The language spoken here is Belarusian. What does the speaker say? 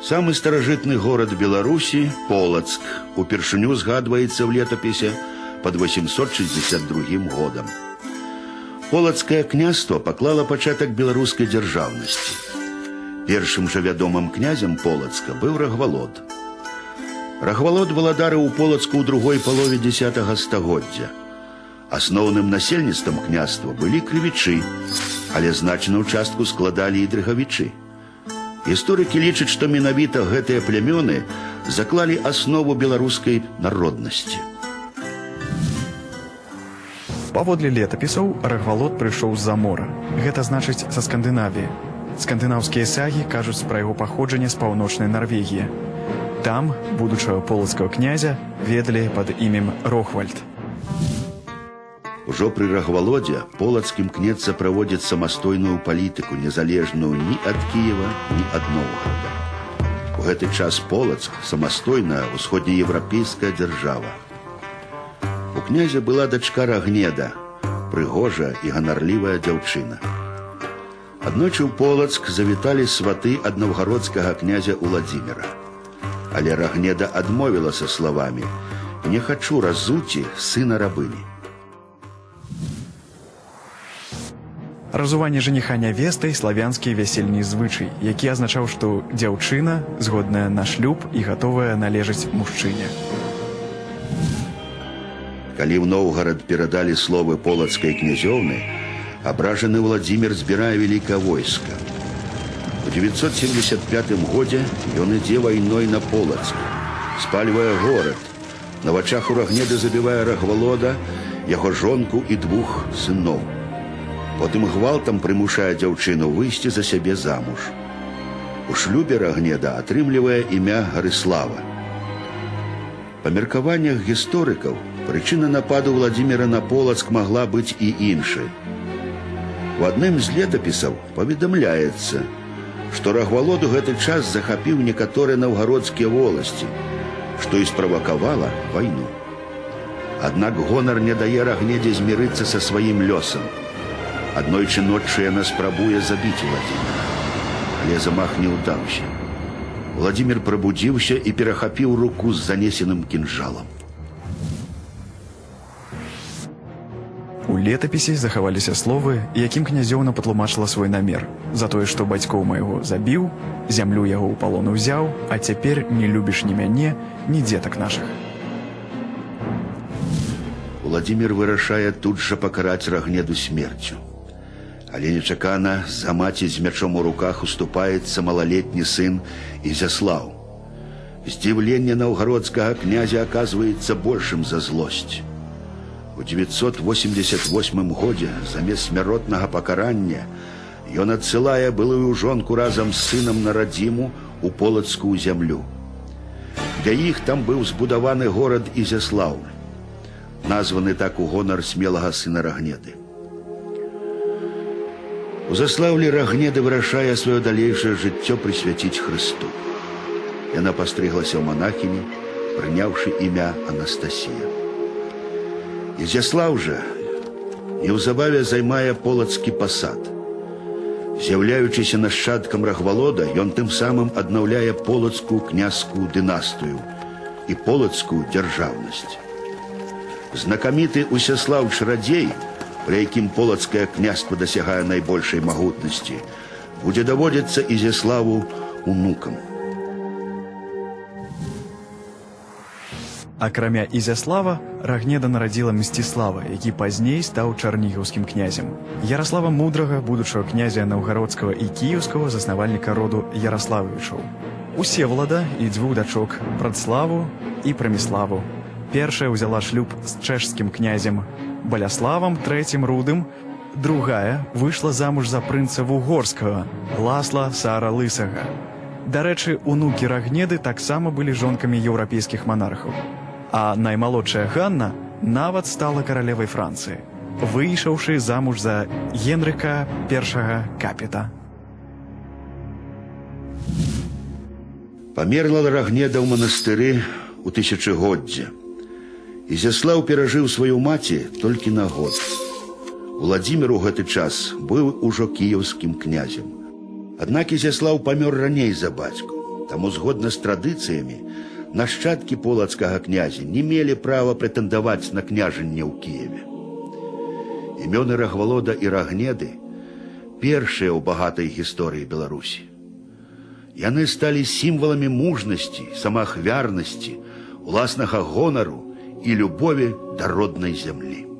Самы старажытны горад Беларусі, Полацк, упершыню згадваецца ў летапісе пад 862 годам. Полацкае княства паклала пачатак беларускай дзяржаўнасці. Першым жа вядомым князем Полацка быў Рагвалод. Рагвалод валадарыў у Полацку ў другой палове X стагоддзя. Асноўным насельніцтвам княства былі крывічы, але значную частку складалі і дрыгавічы. Гісторыкі лічаць, што менавіта гэтыя плямёны заклалі аснову беларускай народнасці. Паводле летапісаў, Рагвалод прыйшоў з-за мора. Гэта значыць са Скандынавіі. Скандынаўскія сагі кажуць пра яго паходжанне з паўночнай Нарвегіі. Там будучага полацкага князя ведалі пад імем Рохвальд. Ужо пры Рагвалодзе полацкім князца праводзіць самастойную палітыку, незалежную ні ад Кіева, ні ад Новгорада. У гэты час Полацк самастойная усходнееўрапейская дзяржава. У князя была дачка Рагнеда, прыгожая і ганарлівая дзяўчына. Аднойчы ў Полацк завіталі сваты ад новгародскага князя Уладзіміра. Але Рагнеда адмовіла са словамі: «Не хачу разуці сына рабыні». Разуванне жаніха нявестай славянскі вясельны звычай, які азначаў, што дзяўчына згодная на шлюб і гатовая належаць мужчыне. Калі ў Новгарад перадалі словы полацкай князёўны, абражаны Уладзімір збірае вялікае войска. У 975 годзе ён ідзе вайной на Полацк, спальвае горад. На вачах у Рагнеды забівае Рагвалода, яго жонку і 2 сыноў. Потым гвалтам прымушае дзяўчыну выйсці за сябе замуж. У шлюбе Рагнеда атрымлівае імя Гарыслава. Па меркаваннях гісторыкаў, прычына нападу Уладзіміра на Полацк магла быць і іншай. У адным з летапісаў паведамляецца, што Рагвалод у гэты час захапіў некаторыя наўгародскія воласці, што і справакавала вайну. Аднак гонар не дае Рагнедзе змірыцца са сваім лёсам. Аднойчы ноччу яна спрабуе забіць Уладзіміра, але замах не ўдаўся. Уладзімір прабудзіўся і перахапіў руку з занесеным кінжалам. У летапісе захаваліся словы, якім князёўна патлумачыла свой намер. За тое, што бацькоў майго забіў, зямлю яго ў палон узяў, а цяпер не любіш ні мяне, ні дзетак нашых. Уладзімір вырашае тут жа пакараць Рагнеду смерцю. Але нечакана за маці з мячом у руках уступаецца малалетні сын Ізяслаў. Здзіўленне наўгародскага князя аказваецца большым за злосць. У 988 годзе замест смяротнага пакарання ён адсылае былую жонку разам з сынам на радзіму у полацкую зямлю. Для іх там быў збудаваны горад Ізяслаў, названы так у гонар смелага сына Рагнеды. У Заслаўлі Рагнеда вырашае сваё далейшае жыццё прысвяціць Хрысту. Яна пастрыглася ў манахіні, прыняўшы імя Анастасія. Ізяслаў жа неўзабаве займае полацкі пасад. З'яўляючыся нашчадкам Рагвалода, ён тым самым аднаўляе полацкую княскую дынастыю і полацкую дзяржаўнасць. Знакаміты Усяслаў Чарадзей, пры якім полацкае княства дасягае найбольшай магутнасці, будзе даводзіцца Ізяславу унукам. Акрамя Ізяслава, Рагнеда нарадзіла Мсціслава, які пазней стаў чарнігаўскім князем. Яраслава Мудрага, будучага князя Наўгародскага і кіеўскага заснавальніка роду Яраславовічаў. Усевлада і 2 дачок Прадславу і Праміславу. Першая ўзяла шлюб з чэшскім князем Баляславам III Рудым, другая выйшла замуж за прынца вугорскага Ласла Сара Лысага. Дарэчы, унукі Рагнеды таксама былі жонкамі еўрапейскіх манархаў. А наймалодшая Ганна нават стала каралевай Францыі, выйшаўшы замуж за Генрыка I Капета. Памерла Рагнеда ў манастыры ў тысячагоддзе. Ізяслаў перажыў сваю маці толькі на год. Уладзімір у гэты час быў ужо кіеўскім князем. Аднак Ізяслаў памёр раней за бацьку. Таму, згодна з традыцыямі, нашчадкі полацкага князя не мелі права прэтэндаваць на княжанне ў Кіеве. Імёны Рагвалода і Рагнеды першыя ў багатай гісторыі Беларусі. Яны сталі сімваламі мужнасці, самаахвярнасці, уласнага гонару і любові да роднай зямлі.